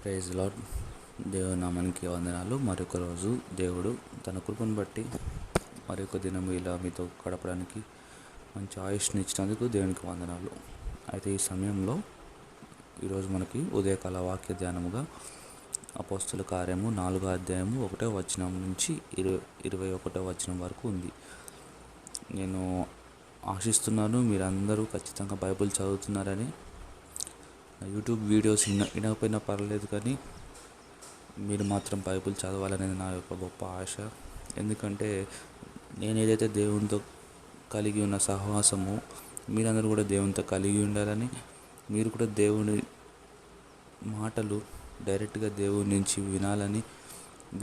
Praise lord. దేవుని నామానికి వందనాలు. మరొక రోజు దేవుడు తన కృపను బట్టి మరొక దినం ఇలా మీతో గడపడానికి మంచి ఆయుష్ని ఇచ్చినందుకు దేవునికి వందనాలు. అయితే ఈ సమయంలో ఈరోజు మనకి ఉదయకాల వాక్య ధ్యానముగా అపోస్తల కార్యము 4వ అధ్యాయము 1వ వచనం నుంచి 21వ వచనం వరకు ఉంది. నేను ఆశిస్తున్నాను మీరందరూ ఖచ్చితంగా బైబిల్ చదువుతున్నారని. యూట్యూబ్ వీడియోస్ వినకపోయినా పర్లేదు, కానీ మీరు మాత్రం బైబిల్ చదవాలనేది నా యొక్క గొప్ప ఆశ. ఎందుకంటే నేను ఏదైతే దేవునితో కలిగి ఉన్న సహవాసము మీరందరూ కూడా దేవునితో కలిగి ఉండాలని, మీరు కూడా దేవుని మాటలు డైరెక్ట్గా దేవుని నుంచి వినాలని,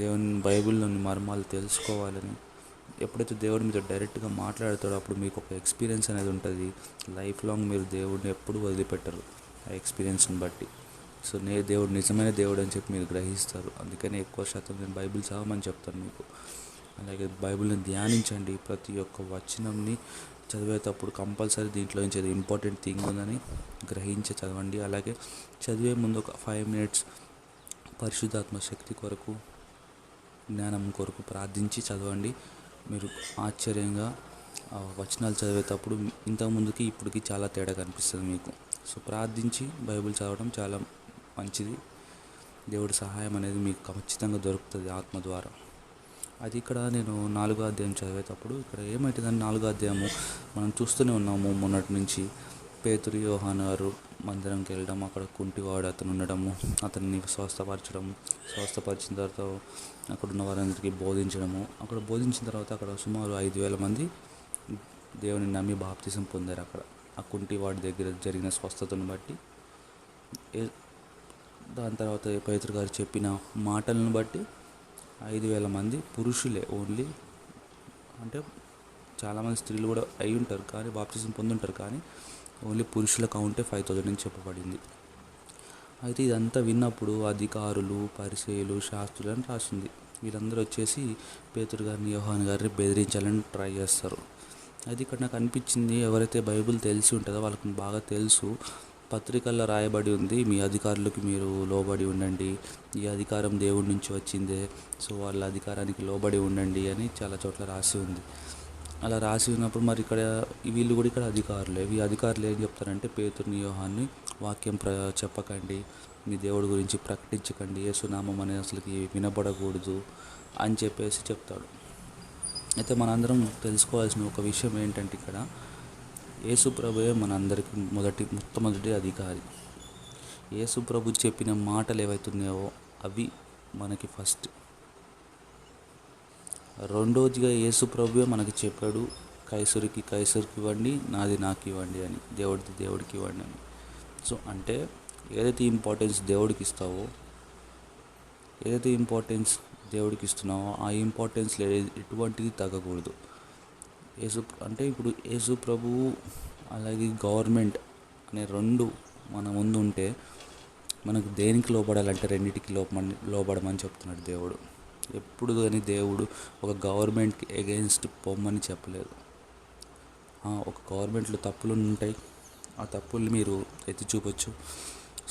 దేవుని బైబిల్లోని మర్మాలు తెలుసుకోవాలని. ఎప్పుడైతే దేవుడు మీతో డైరెక్ట్గా మాట్లాడతాడో అప్పుడు మీకు ఒక ఎక్స్పీరియన్స్ అనేది ఉంటుంది. లైఫ్ లాంగ్ మీరు దేవుడిని ఎప్పుడు వదిలిపెట్టరు ఆ ఎక్స్పీరియన్స్ని బట్టి. సో దేవుడు నిజమైన దేవుడు అని చెప్పి మీరు గ్రహిస్తారు. అందుకని ఎక్కువ శాతం నేను బైబిల్ చదవమని చెప్తాను మీకు. అలాగే బైబిల్ని ధ్యానించండి. ప్రతి ఒక్క వచనంని చదివేటప్పుడు కంపల్సరీ దీంట్లో నుంచి అది ఇంపార్టెంట్ థింగ్ ఉందని గ్రహించి చదవండి. అలాగే చదివే ముందు ఒక 5 minutes పరిశుద్ధాత్మ శక్తి కొరకు, జ్ఞానం కొరకు ప్రార్థించి చదవండి. మీరు ఆశ్చర్యంగా వచనాలు చదివేటప్పుడు ఇంతకుముందుకి ఇప్పటికి చాలా తేడా కనిపిస్తుంది మీకు. సో ప్రార్థించి బైబిల్ చదవడం చాలా మంచిది. దేవుడి సహాయం అనేది మీకు ఖచ్చితంగా దొరుకుతుంది ఆత్మ ద్వారా. అది ఇక్కడ నేను 4వ అధ్యాయం చదివేటప్పుడు ఇక్కడ ఏమవుతుందని 4వ అధ్యాయము మనం చూస్తూనే ఉన్నాము మొన్నటి నుంచి. పేతురు యోహాను గారు మందిరంకి వెళ్ళడం, అక్కడ కుంటివాడు అతను ఉండడము, అతన్ని స్వస్థపరిచిన తర్వాత అక్కడ ఉన్న వారందరికీ బోధించడము. అక్కడ బోధించిన తర్వాత అక్కడ సుమారు 5,000 మంది దేవుని నమ్మి బాప్తిసం పొందారు. అక్కడ ఆ కుంటివాడి దగ్గర జరిగిన స్వస్థతను బట్టి, దాని తర్వాత పేతురు గారు చెప్పిన మాటలను బట్టి 5,000 మంది పురుషులే ఓన్లీ. అంటే చాలామంది స్త్రీలు కూడా అయి ఉంటారు, కానీ బాప్తిజం పొందుంటారు, కానీ ఓన్లీ పురుషుల కౌంటే 5,000 అని చెప్పబడింది. అయితే ఇదంతా విన్నప్పుడు అధికారులు, పరిసయ్యులు, శాస్త్రులు అని రాసింది. వీళ్ళందరూ వచ్చేసి పేతురు గారిని, యోహాను గారిని బెదిరించాలని ట్రై చేస్తారు. అది ఇక్కడ నాకు అనిపించింది, ఎవరైతే బైబిల్ తెలిసి ఉంటుందో వాళ్ళకి బాగా తెలుసు. పత్రికల్లో రాయబడి ఉంది, మీ అధికారులకు మీరు లోబడి ఉండండి, ఈ అధికారం దేవుడి నుంచి వచ్చిందే, సో వాళ్ళ అధికారానికి లోబడి ఉండండి అని చాలా చోట్ల రాసి ఉంది. అలా రాసి ఉన్నప్పుడు మరి ఇక్కడ వీళ్ళు కూడా ఇక్కడ అధికారులే. ఈ అధికారులు ఏం చెప్తారంటే పేతురుని, యోహాన్ని వాక్యం చెప్పకండి, మీ దేవుడి గురించి ప్రకటించకండి, యేసునామం అనేది అసలుకి వినపడకూడదు అని చెప్పేసి చెప్తాడు. అయితే మనందరం తెలుసుకోవాల్సిన ఒక విషయం ఏంటంటే ఇక్కడ యేసు ప్రభువే మనందరికీ మొట్టమొదటి అధికారి. యేసు ప్రభు చెప్పిన మాటలు ఏవైతున్నాయో అవి మనకి ఫస్ట్. రెండోదిగా యేసు ప్రభువే మనకి చెప్పాడు, కైసరికి ఇవ్వండి, నాది నాకు ఇవ్వండి అని, దేవుడిది దేవుడికి ఇవ్వండి అని. సో అంటే ఏదైతే ఇంపార్టెన్స్ దేవుడికి ఇస్తున్నావో ఆ ఇంపార్టెన్స్లో ఎటువంటిది తగ్గకూడదు. ఇప్పుడు యేసు ప్రభువు అలాగే గవర్నమెంట్ అనే రెండు మన ముందు ఉంటే మనకు దేనికి లోబడాలంటే రెండింటికి లోబడమని చెప్తున్నాడు దేవుడు. ఎప్పుడు కానీ దేవుడు ఒక గవర్నమెంట్కి ఎగెయిన్స్ట్ పొమ్మని చెప్పలేదు. ఒక గవర్నమెంట్లో తప్పులు ఉంటాయి, ఆ తప్పుల్ని మీరు ఎత్తి చూపొచ్చు,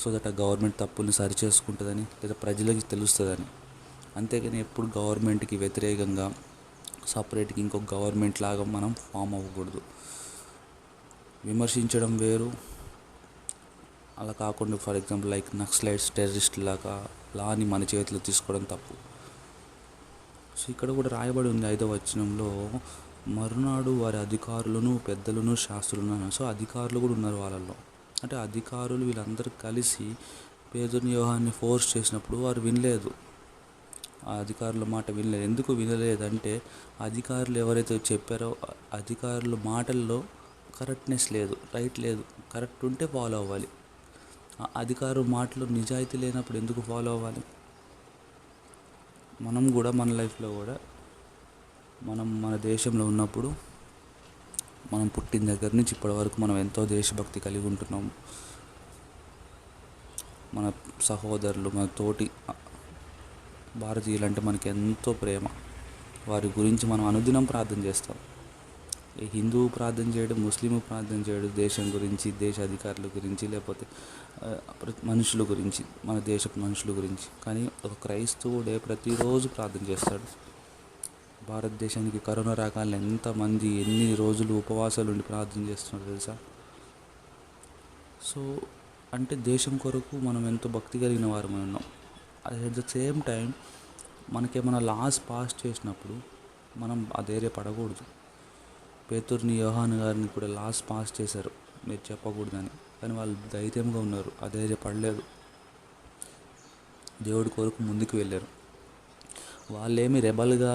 సో దట్ ఆ గవర్నమెంట్ తప్పుల్ని సరి చేసుకుంటుందని, లేదా ప్రజలకి తెలుస్తుందని. అంతేగాని ఎప్పుడు గవర్నమెంట్కి వ్యతిరేకంగా సపరేట్గా ఇంకొక గవర్నమెంట్ లాగా మనం ఫామ్ అవ్వకూడదు. విమర్శించడం వేరు, అలా కాకుండా for example like Naxalites, terrorist లాగా లాని మన చేతిలో తీసుకోవడం తప్పు. సో ఇక్కడ కూడా రాయబడి ఉంది 5వ వచనంలో, మరునాడు వారి అధికారులను, పెద్దలను, శాస్త్రులను. సో అధికారులు కూడా ఉన్నారు వాళ్ళల్లో. అంటే అధికారులు వీళ్ళందరూ కలిసి పేతురుని, యోహాన్ని ఫోర్స్ చేసినప్పుడు వారు వినలేదు. ఆ అధికారుల మాట వినలేదు. ఎందుకు వినలేదంటే అధికారులు ఎవరైతే చెప్పారో అధికారుల మాటల్లో కరెక్ట్నెస్ లేదు, రైట్ లేదు. కరెక్ట్ ఉంటే ఫాలో అవ్వాలి. ఆ అధికారుల మాటలు నిజాయితీ లేనప్పుడు ఎందుకు ఫాలో అవ్వాలి? మనం కూడా మన లైఫ్లో కూడా మన దేశంలో ఉన్నప్పుడు, మనం పుట్టిన దగ్గర నుంచి ఇప్పటి వరకు మనం ఎంతో దేశభక్తి కలిగి ఉంటున్నాం. మన సహోదరులు, మన తోటి భారతీయులు అంటే మనకి ఎంతో ప్రేమ. వారి గురించి మనం అనుదినం ప్రార్థన చేస్తాం. ఈ హిందువు ప్రార్థన చేయడం, ముస్లిము ప్రార్థన చేయడం దేశం గురించి, దేశ అధికారుల గురించి, లేకపోతే మనుషుల గురించి, మన దేశపు మనుషుల గురించి. కానీ ఒక క్రైస్తవుడే ప్రతిరోజు ప్రార్థన చేస్తాడు. భారతదేశానికి కరోనా రాగానే ఎంతమంది ఎన్ని రోజులు ఉపవాసాలు ఉండి ప్రార్థన చేస్తున్నారు తెలుసా? సో అంటే దేశం కొరకు మనం ఎంతో భక్తి కలిగిన వారమై ఉన్నాం. అట్ ద సేమ్ టైం మనకేమైనా లాస్ పాస్ చేసినప్పుడు మనం అధైర్యపడకూడదు. పేతురుని, యోహాను గారిని కూడా లాస్ పాస్ చేశారు మీరు చెప్పకూడదని, కానీ వాళ్ళు ధైర్యంగా ఉన్నారు, అధైర్యపడలేదు, దేవుడి కొరకు ముందుకు వెళ్ళారు. వాళ్ళేమి రెబల్గా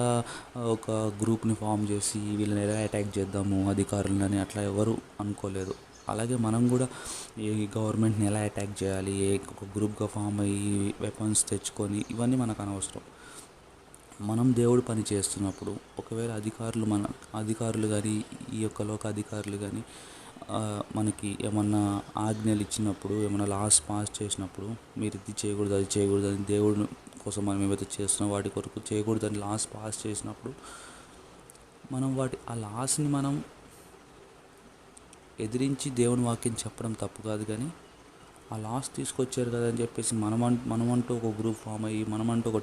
ఒక గ్రూప్ని ఫామ్ చేసి వీళ్ళని ఎలా అటాక్ చేద్దాము అధికారులని అట్లా ఎవరు అనుకోలేదు. అలాగే మనం కూడా ఈ గవర్నమెంట్ని ఎలా అటాక్ చేయాలి, ఒక గ్రూప్గా ఫామ్ అయ్యి వెపన్స్ తెచ్చుకొని ఇవన్నీ మనకు అనవసరం. మనం దేవుడు పని చేస్తున్నప్పుడు ఒకవేళ అధికారులు కానీ, ఈ యొక్క లోక అధికారులు కానీ మనకి ఏమన్నా ఆజ్ఞలు ఇచ్చినప్పుడు, ఏమన్నా లాస్ పాస్ చేసినప్పుడు మీరు ఇది చేయకూడదు, అది చేయకూడదు అని దేవుడు కోసం మనం ఏమైతే చేస్తున్నాం వాటి కొరకు చేయకూడదని లాస్ పాస్ చేసినప్పుడు మనం ఆ లాస్ని మనం ఎదిరించి దేవుని వాక్యం చెప్పడం తప్పు కాదు. కానీ ఆ లాస్ తీసుకొచ్చారు కదా అని చెప్పేసి మనమంటూ ఒక గ్రూప్ ఫామ్ అయ్యి మనమంటూ ఒక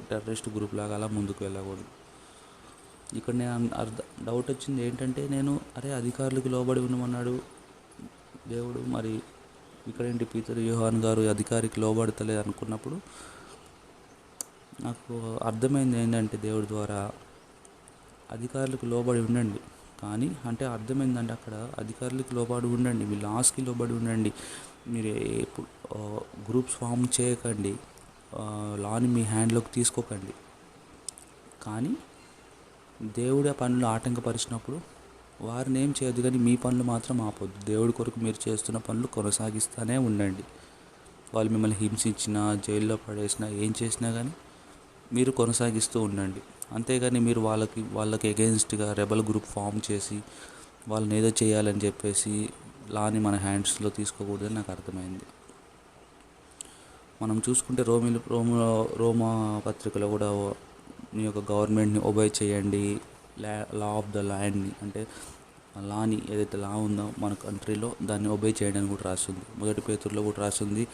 టెర్రరిస్ట్ గ్రూప్ లాగా అలా ముందుకు వెళ్ళకూడదు. ఇక్కడ నేను డౌట్ వచ్చింది ఏంటంటే, అధికారులకు లోబడి ఉండమన్నాడు దేవుడు, మరి ఇక్కడేంటి పీతరు, యోహాన్ గారు అధికారికి లోబడతలేదు అనుకున్నప్పుడు నాకు అర్థమైంది ఏంటంటే, దేవుడి ద్వారా అధికారులకు లోబడి ఉండండి. కానీ అంటే అర్థమైందంటే అక్కడ అధికారులకు లోబడి ఉండండి, మీ లాస్కి లోబడి ఉండండి, మీరు గ్రూప్స్ ఫామ్ చేయకండి, లాని మీ హ్యాండ్లోకి తీసుకోకండి. కానీ దేవుడి ఆ పనులు ఆటంకపరిచినప్పుడు వారిని ఏం చేయొద్దు, కానీ మీ పనులు మాత్రం ఆపొద్దు. దేవుడి కొరకు మీరు చేస్తున్న పనులు కొనసాగిస్తూనే ఉండండి. వాళ్ళు మిమ్మల్ని హింసించినా, జైల్లో పడేసినా, ఏం చేసినా కానీ మీరు కొనసాగిస్తూ ఉండండి. అంతేగాని మీరు వాళ్ళకి ఎగెయిన్స్ట్గా రెబల్ గ్రూప్ ఫామ్ చేసి వాళ్ళని ఏదో చేయాలని చెప్పేసి లాని మన హ్యాండ్స్లో తీసుకోకూడదని నాకు అర్థమైంది. మనం చూసుకుంటే రోమా పత్రికలో కూడా మీ యొక్క గవర్నమెంట్ని ఒబే చేయండి, లా ఆఫ్ ద ల్యాండ్ని, అంటే లాని ఏదైతే లా ఉందో మన కంట్రీలో దాన్ని ఒబే చేయడానికి కూడా రాస్తుంది. మొదటి పేతురులో కూడా రాస్తుంది,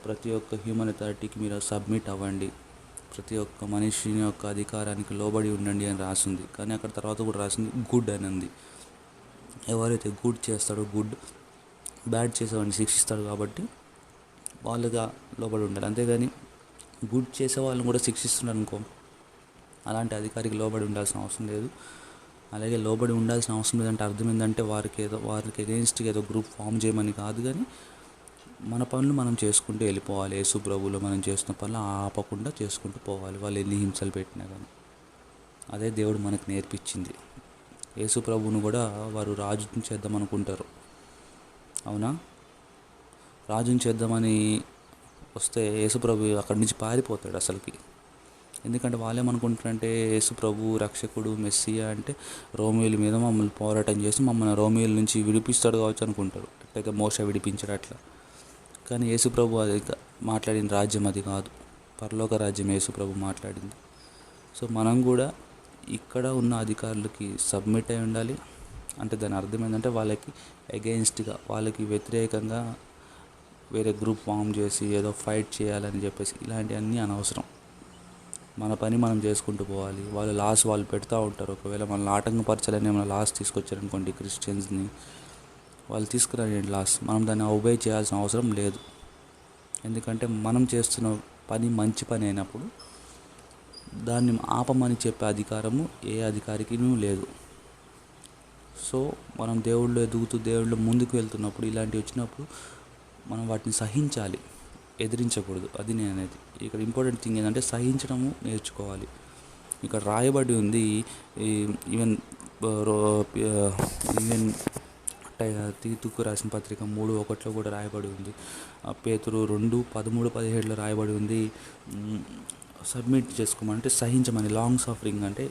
ప్రతి ఒక్క హ్యూమన్ అథారిటీకి మీరు సబ్మిట్ అవ్వండి, ప్రతి ఒక్క మనిషిని యొక్క అధికారానికి లోబడి ఉండండి అని రాసింది. కానీ అక్కడ తర్వాత కూడా రాసింది గుడ్ అని ఉంది. ఎవరైతే గుడ్ చేస్తాడో, బ్యాడ్ చేసేవాడిని శిక్షిస్తాడు కాబట్టి వాళ్ళుగా లోబడి ఉండాలి. అంతేగాని గుడ్ చేసే వాళ్ళని కూడా శిక్షిస్తున్నాడు అనుకో, అలాంటి అధికారికి లోబడి ఉండాల్సిన అవసరం లేదు. అలాగే లోబడి ఉండాల్సిన అవసరం లేదంటే అర్థం ఏంటంటే వారికి ఎగెయిన్స్ట్గా ఏదో గ్రూప్ ఫామ్ చేయమని కాదు, కానీ మన పనులు మనం చేసుకుంటూ వెళ్ళిపోవాలి. యేసు ప్రభువులో మనం చేస్తున్న పనులు ఆపకుండా చేసుకుంటూ పోవాలి, వాళ్ళు ఎన్ని హింసలు పెట్టినా కానీ. అదే దేవుడు మనకు నేర్పించింది. యేసు ప్రభువును కూడా వారు రాజుని చేద్దాం అనుకుంటారు, అవునా? రాజుని చేద్దామని వస్తే యేసు ప్రభు అక్కడి నుంచి పారిపోతాడు అసలుకి. ఎందుకంటే వాళ్ళేమనుకుంటారంటే యేసు ప్రభు రక్షకుడు, మెస్సియా అంటే రోమియోల మీద మమ్మల్ని పోరాటం చేసి మమ్మల్ని రోమియోల నుంచి విడిపిస్తాడు కావచ్చు అనుకుంటారు, ఎట్లయితే మోషే విడిపించాడు అట్లా. కానీ యేసు ప్రభు అది మాట్లాడిన రాజ్యం అది కాదు, పరలోక రాజ్యం యేసు ప్రభు మాట్లాడింది. సో మనం కూడా ఇక్కడ ఉన్న అధికారులకి సబ్మిట్ అయి ఉండాలి. అంటే దాని అర్థం ఏంటంటే వాళ్ళకి అగెయిన్స్ట్గా, వాళ్ళకి వ్యతిరేకంగా వేరే గ్రూప్ ఫామ్ చేసి ఏదో ఫైట్ చేయాలని చెప్పేసి ఇలాంటివన్నీ అనవసరం. మన పని మనం చేసుకుంటూ పోవాలి. వాళ్ళు పెడతా ఉంటారు. ఒకవేళ మనల్ని ఆటంకపరచాలని ఏమైనా లాస్ తీసుకొచ్చారనుకోండి, క్రిస్టియన్స్ని, వాళ్ళు తీసుకురాని లాస్, మనం దాన్ని ఒబే చేయాల్సిన అవసరం లేదు. ఎందుకంటే మనం చేస్తున్న పని మంచి పని అయినప్పుడు దాన్ని ఆపమని చెప్పే అధికారము ఏ అధికారికి లేదు. సో మనం దేవుళ్ళు ఎదుగుతూ దేవుళ్ళు ముందుకు వెళ్తున్నప్పుడు ఇలాంటివి వచ్చినప్పుడు మనం వాటిని సహించాలి, ఎదిరించకూడదు. అది నేను అనేది ఇక్కడ ఇంపార్టెంట్ థింగ్ ఏంటంటే సహించడము నేర్చుకోవాలి. ఇక్కడ రాయబడి ఉంది, ఈవెన్ తీతుకు రాసిన పత్రిక 3:1 కూడా రాయబడి ఉంది. పేతురు 2:13-17 రాయబడి ఉంది, సబ్మిట్ చేసుకోమని, సహించమని, లాంగ్ సఫరింగ్ అంటే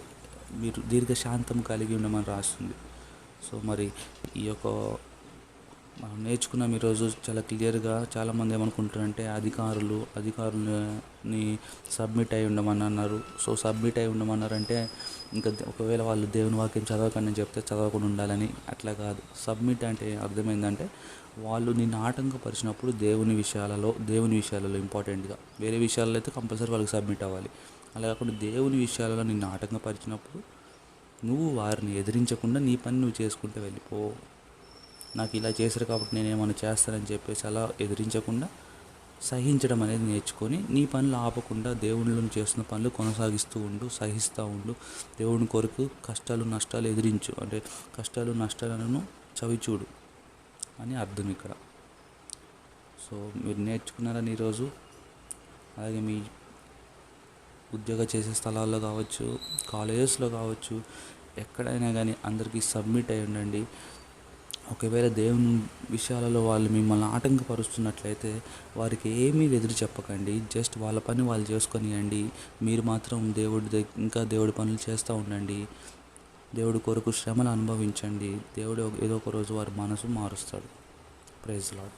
మీరు దీర్ఘశాంతం కలిగి ఉండమని రాస్తుంది. సో మరి ఈ యొక్క మనం నేర్చుకున్నాం ఈరోజు చాలా క్లియర్గా. చాలామంది ఏమనుకుంటారంటే అధికారులని సబ్మిట్ అయి ఉండమని అన్నారు. సో సబ్మిట్ అయి ఉండమన్నారంటే ఇంకా ఒకవేళ వాళ్ళు దేవుని వాక్యం చదవకండి అని చెప్తే చదవకుండా ఉండాలని అట్లా కాదు. సబ్మిట్ అంటే అర్థమైందంటే వాళ్ళు నిన్ను ఆటంకపరిచినప్పుడు దేవుని విషయాలలో ఇంపార్టెంట్గా, వేరే విషయాల్లో అయితే కంపల్సరీ వాళ్ళకి సబ్మిట్ అవ్వాలి. అలా కాకుండా దేవుని విషయాలలో నిన్ను ఆటంకపరిచినప్పుడు నువ్వు వారిని ఎదిరించకుండా నీ పని నువ్వు చేసుకుంటూ వెళ్ళిపో. నాకు ఇలా చేశారు కాబట్టి నేను ఏమైనా చేస్తానని చెప్పేసి అలా ఎదిరించకుండా సహించడం అనేది నేర్చుకొని నీ పనులు ఆపకుండా దేవుళ్ళు చేస్తున్న పనులు కొనసాగిస్తూ ఉండు, సహిస్తూ ఉండు. దేవుని కొరకు కష్టాలు నష్టాలు ఎదిరించు, అంటే కష్టాలు నష్టాలను చవిచూడు అని అర్థం ఇక్కడ. సో మీరు నేర్చుకున్నారని ఈరోజు. అలాగే మీ ఉద్యోగ చేసే స్థలాల్లో కావచ్చు, కాలేజెస్లో కావచ్చు, ఎక్కడైనా కానీ అందరికీ సబ్మిట్ అయి ఉండండి. ఒకవేళ దేవుని విషయాలలో వాళ్ళు మిమ్మల్ని ఆటంకపరుస్తున్నట్లయితే వారికి ఏమీ ఎదురు చెప్పకండి. జస్ట్ వాళ్ళ పని వాళ్ళు చేసుకొనియండి. మీరు మాత్రం ఇంకా దేవుడి పనులు చేస్తూ ఉండండి. దేవుడి కొరకు శ్రమను అనుభవించండి. దేవుడు ఏదో ఒక రోజు వారి మనసు మారుస్తాడు. Praise lord.